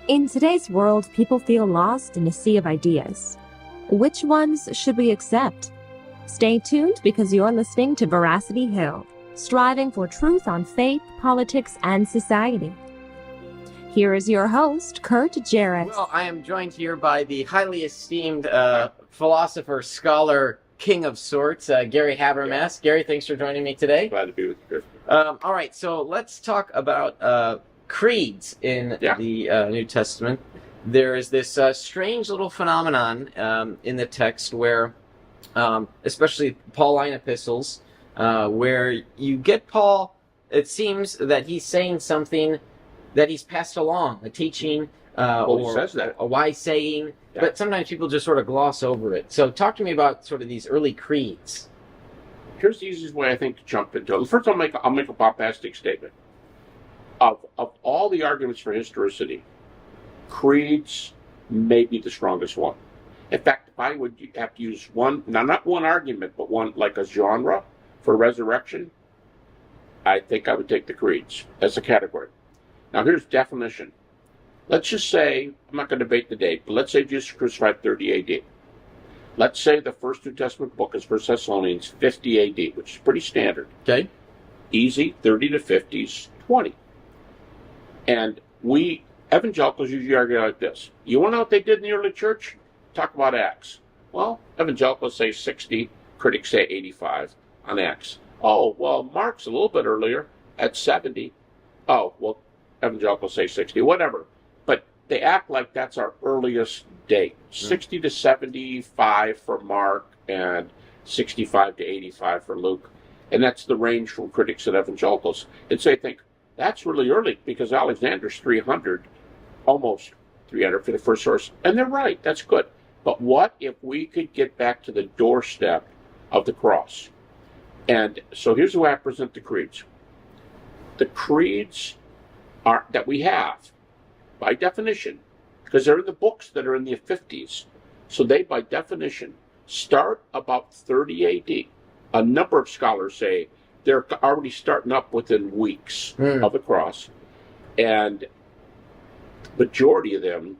In today's world, people feel lost in a sea of ideas. Which ones should we accept? Stay tuned because you're listening to Veracity Hill, striving for truth on faith, politics, and society. Here is your host, Kurt Jaros. Well, I am joined here by the highly esteemed philosopher, scholar, king of sorts, Gary Habermas. Yeah. Gary, thanks for joining me today. Glad to be with you, Kurt. All right, so let's talk about creeds in the New Testament. There is this strange little phenomenon in the text where, especially Pauline epistles, where you get Paul, it seems that he's saying something that he's passed along, a teaching or he says that. a wise saying, but sometimes people just sort of gloss over it. So talk to me about sort of these early creeds. Here's the easiest way I think to jump into it. First, I'll make a bombastic statement. Of all the arguments for historicity, creeds may be the strongest one. In fact, if I would have to use one, now not one argument, but one like a genre for resurrection, I think I would take the creeds as a category. Now here's definition. Let's just say, I'm not going to debate the date, but let's say Jesus crucified 30 AD. Let's say the first New Testament book is 1 Thessalonians 50 AD, which is pretty standard. Okay. Easy, 30 to 50s, 20. And we, evangelicals, usually argue like this. You want to know what they did in the early church? Talk about Acts. Well, evangelicals say 60, critics say 85 on Acts. Oh, well, Mark's a little bit earlier at 70. Oh, well, evangelicals say 60, whatever. But they act like that's our earliest date. 60 to 75 for Mark and 65 to 85 for Luke. And that's the range from critics and evangelicals. And so they think, that's really early because Alexander's 300, almost 300 for the first source. And they're right, that's good. But what if we could get back to the doorstep of the cross? And so here's the way I present the creeds. The creeds that we have, by definition, because they're in the books that are in the 50s, so they, by definition, start about 30 AD. A number of scholars say they're already starting up within weeks of the cross, and majority of them,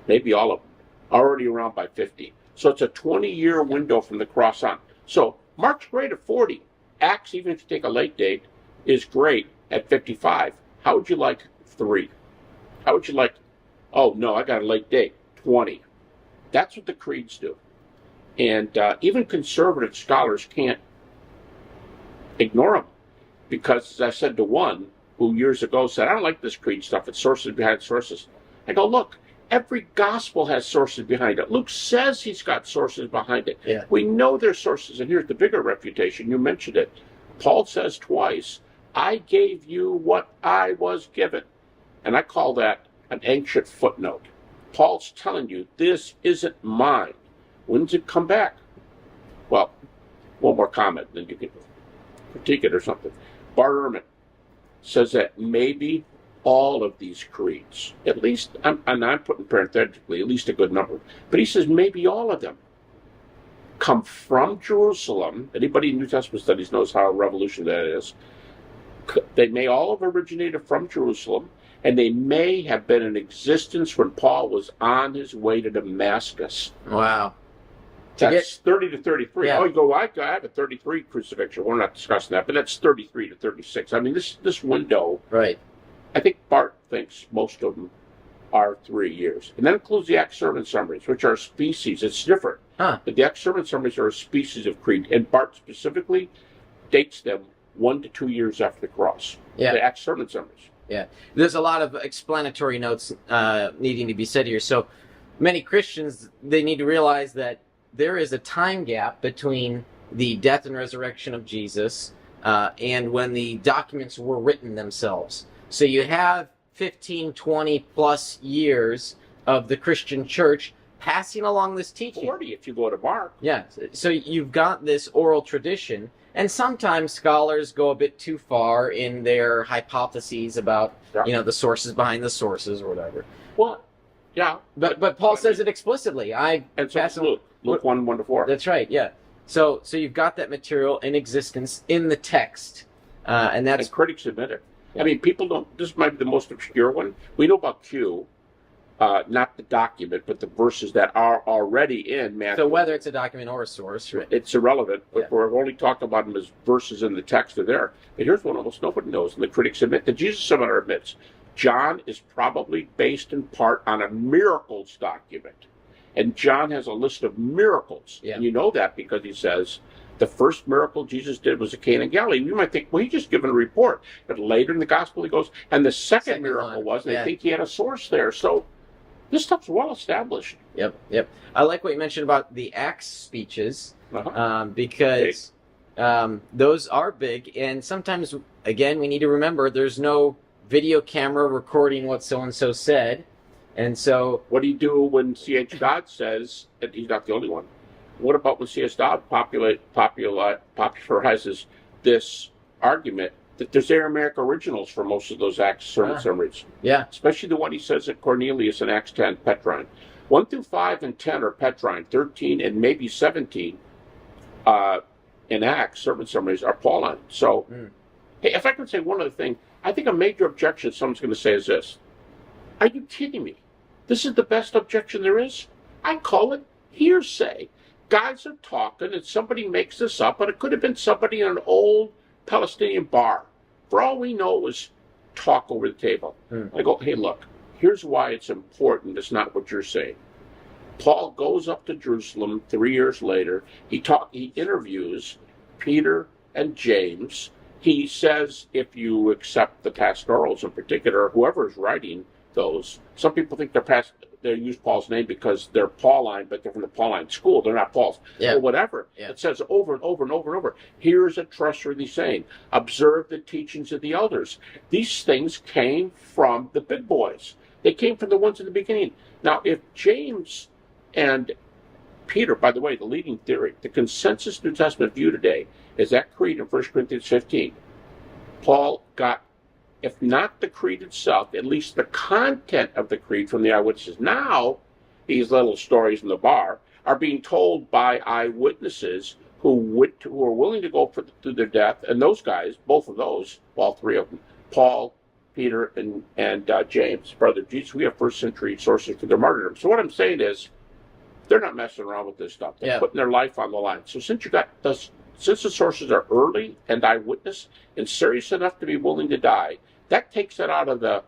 maybe all of them, are already around by 50. So it's a 20-year window from the cross on. So Mark's great at 40. Acts, even if you take a late date, is great at 55. How would you like 3? How would you like, oh no, I got a late date, 20. That's what the creeds do. And even conservative scholars can't ignore them. Because, as I said to one who years ago said, I don't like this creed stuff, it's sources behind sources. I go, look, every gospel has sources behind it. Luke says he's got sources behind it. Yeah. We know there's sources, and here's the bigger refutation. You mentioned it. Paul says twice, I gave you what I was given. And I call that an ancient footnote. Paul's telling you, this isn't mine. When does it come back? Well, one more comment, then you can critique it or something. Bart Ehrman says that maybe all of these creeds, at least, and I'm putting parenthetically, at least a good number, but he says maybe all of them come from Jerusalem. Anybody in New Testament studies knows how revolutionary that is. They may all have originated from Jerusalem, and they may have been in existence when Paul was on his way to Damascus. Wow. That's 30 to 33. Yeah. Oh, you go, I have a 33 crucifixion. We're not discussing that, but that's 33 to 36. I mean, this window, Right. I think Bart thinks most of them are 3 years. And that includes the Acts sermon summaries, which are species. It's different. But the Acts sermon summaries are a species of creed. And Bart specifically dates them 1 to 2 years after the cross. Yeah. The Acts sermon summaries. Yeah. There's a lot of explanatory notes needing to be said here. So many Christians, they need to realize that there is a time gap between the death and resurrection of Jesus and when the documents were written themselves. So you have 15, 20 plus years of the Christian church passing along this teaching. 40 if you go to Mark. Yeah. So you've got this oral tradition, and sometimes scholars go a bit too far in their hypotheses about, the sources behind the sources or whatever. Well, yeah. But Paul says it explicitly. And so it's Luke 1, 1 to 4. That's right, yeah. So you've got that material in existence in the text, and that's... And critics admit it. I mean, people don't, this might be the most obscure one. We know about Q, not the document, but the verses that are already in Matthew. So whether it's a document or a source, right? It's irrelevant, but we're only talking about them as verses in the text are there. And here's one almost nobody knows, and the critics admit, the Jesus Seminar admits, John is probably based in part on a miracles document. And John has a list of miracles. Yeah. And you know that because he says the first miracle Jesus did was at Cana in Galilee. You might think, well, he's just given a report. But later in the gospel he goes, and the second miracle was, and I think he had a source there. So this stuff's well established. Yep. I like what you mentioned about the Acts speeches, because those are big. And sometimes, again, we need to remember there's no video camera recording what so-and-so said. And so, what do you do when C.H. Dodd says, and he's not the only one, what about when C.S. Dodd popularizes this argument that there's Aramaic originals for most of those Acts sermon summaries? Yeah. Especially the one he says at Cornelius in Acts 10, Petrine. 1 through 5 and 10 are Petrine. 13 and maybe 17 in Acts sermon summaries are Pauline. So, hey, if I could say one other thing, I think a major objection someone's going to say is this. Are you kidding me? This is the best objection there is? I call it hearsay. Guys are talking and somebody makes this up, but it could have been somebody in an old Palestinian bar. For all we know, it was talk over the table. I go, hey, look, here's why it's important. It's not what you're saying. Paul goes up to Jerusalem 3 years later. He interviews Peter and James. He says, if you accept the pastorals in particular, whoever is writing those, some people think they use Paul's name because they're Pauline, but they're from the Pauline school. They're not Paul's. Or whatever. It says over and over and over and over, here's a trustworthy saying. Observe the teachings of the elders. These things came from the big boys. They came from the ones in the beginning. Now, if James and Peter, by the way, the leading theory, the consensus New Testament view today is that creed in 1 Corinthians 15. Paul got, if not the creed itself, at least the content of the creed from the eyewitnesses. Now, these little stories in the bar are being told by eyewitnesses who are willing to go through their death. And those guys, both of those, all three of them, Paul, Peter, and James, brother Jesus, we have first century sources for their martyrdom. So what I'm saying is, they're not messing around with this stuff. They're putting their life on the line. So since the sources are early and eyewitness and serious enough to be willing to die, that takes it out of the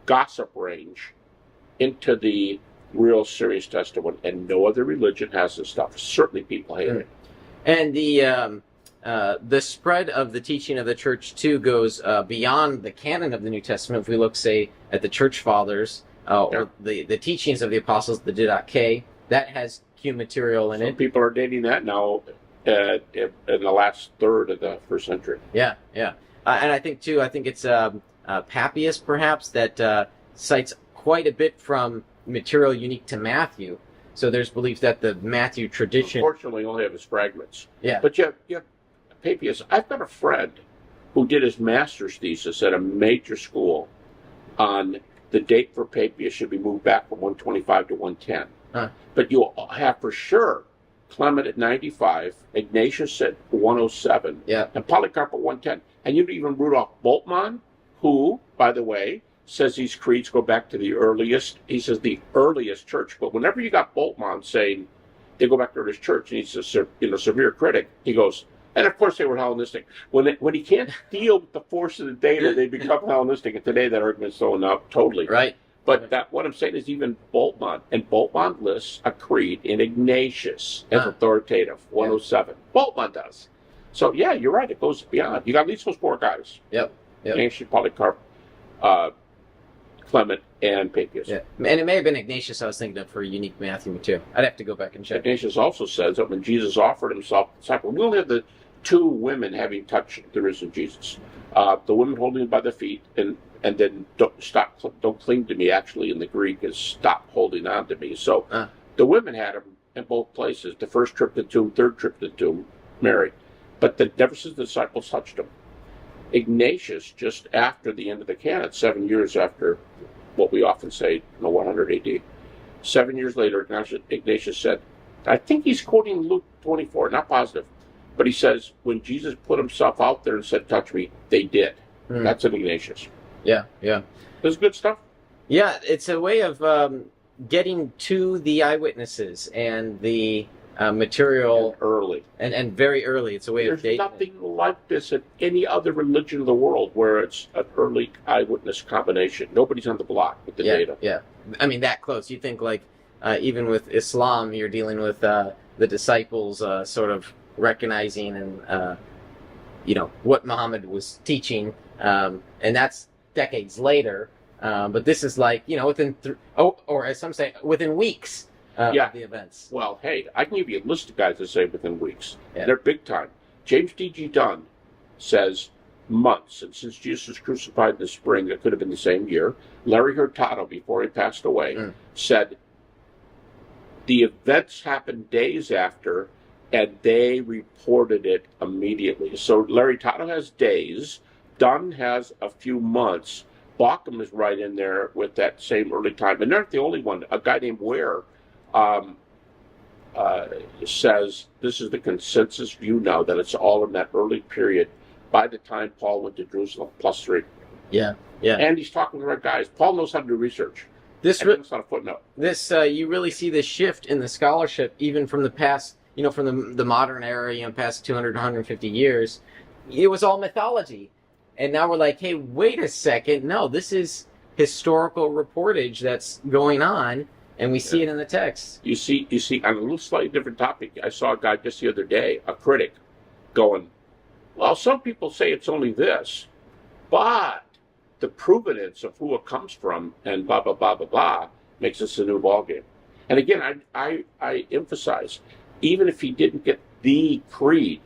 gossip range into the real serious testimony. And no other religion has this stuff. Certainly people hate it. And the spread of the teaching of the church, too, goes beyond the canon of the New Testament. If we look, say, at the church fathers, or the teachings of the apostles, the Didache, that has Q material in it. Some people are dating that now in the last third of the first century. Yeah. And I think it's Papias, perhaps, that cites quite a bit from material unique to Matthew. So there's belief that the Matthew tradition... Unfortunately, only have his fragments. Yeah. But you have Papias. I've got a friend who did his master's thesis at a major school on the date for Papias should be moved back from 125 to 110. But you'll have for sure Clement at 95, Ignatius at 107, and Polycarp at 110. And you even Rudolf Bultmann, who, by the way, says these creeds go back to the earliest, he says the earliest church. But whenever you got Bultmann saying they go back to the earliest church, and he's a severe critic, he goes, and of course they were Hellenistic. When he can't deal with the force of the data, they become Hellenistic. And today that argument is thrown out totally. Right. But what I'm saying is even Bultmann, and Bultmann lists a creed in Ignatius as authoritative, 107. Bultmann does. So yeah, you're right, it goes beyond. You got at least those four guys. Yep. Ignatius, Polycarp, Clement, and Papias. Yeah. And it may have been Ignatius I was thinking of for unique Matthew too. I'd have to go back and check. Ignatius also says that when Jesus offered himself to the disciples, we only have the two women having touched the risen Jesus. The women holding him by the feet, and then don't cling to me, actually, in the Greek, is stop holding on to me. So the women had him in both places. The first trip to the tomb, third trip to the tomb, Mary. But never since the disciples touched him. Ignatius, just after the end of the canon, 7 years after what we often say, 100 AD, 7 years later, Ignatius said, I think he's quoting Luke 24, not positive, but he says, when Jesus put himself out there and said, touch me, they did. That's an Ignatius. Yeah, yeah. This is good stuff. Yeah, it's a way of getting to the eyewitnesses and the material And early. and very early. It's a way There's of dating nothing like this in any other religion in the world where it's an early eyewitness combination. Nobody's on the block with the data. Yeah, I mean, that close. You think, like, even with Islam, you're dealing with the disciples sort of recognizing and, what Muhammad was teaching. And that's decades later. But this is like, within, or as some say, within weeks of the events. Well, hey, I can give you a list of guys that say within weeks. Yeah. They're big time. James D.G. Dunn says months. And since Jesus was crucified in the spring, it could have been the same year. Larry Hurtado, before he passed away, said the events happened days after, and they reported it immediately. So Larry Hurtado has days. Dunn has a few months. Bauckham is right in there with that same early time. And they're not the only one. A guy named Ware says this is the consensus view now, that it's all in that early period by the time Paul went to Jerusalem, +3. Yeah, yeah. And he's talking to the right guys. Paul knows how to do research. It's not a footnote. This you really see this shift in the scholarship, even from the past, from the modern era, past 200, 150 years. It was all mythology. And now we're like, hey, wait a second. No, this is historical reportage that's going on, and we see it in the text. You see, on a little slightly different topic, I saw a guy just the other day, a critic, going, well, some people say it's only this, but the provenance of who it comes from and blah, blah, blah, blah, blah, makes this a new ballgame. And again, I emphasize, even if he didn't get the creed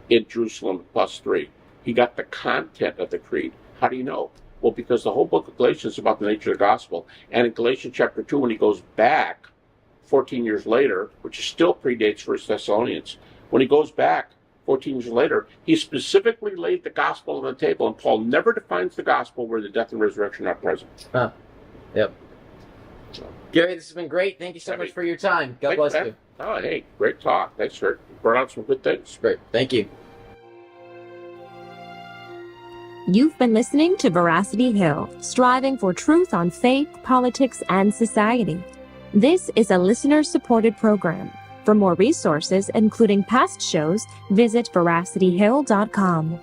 in Jerusalem +3, he got the content of the creed. How do you know? Well, because the whole book of Galatians is about the nature of the gospel. And in Galatians chapter 2, when he goes back 14 years later, which still predates 1 Thessalonians, when he goes back 14 years later, he specifically laid the gospel on the table, and Paul never defines the gospel where the death and resurrection are present. Yep. So, Gary, this has been great. Thank you so much for your time. God bless you. Oh, hey, great talk. Thanks for brought out some good things. Great. Thank you. You've been listening to Veracity Hill, striving for truth on faith, politics, and society. This is a listener-supported program. For more resources, including past shows, visit veracityhill.com.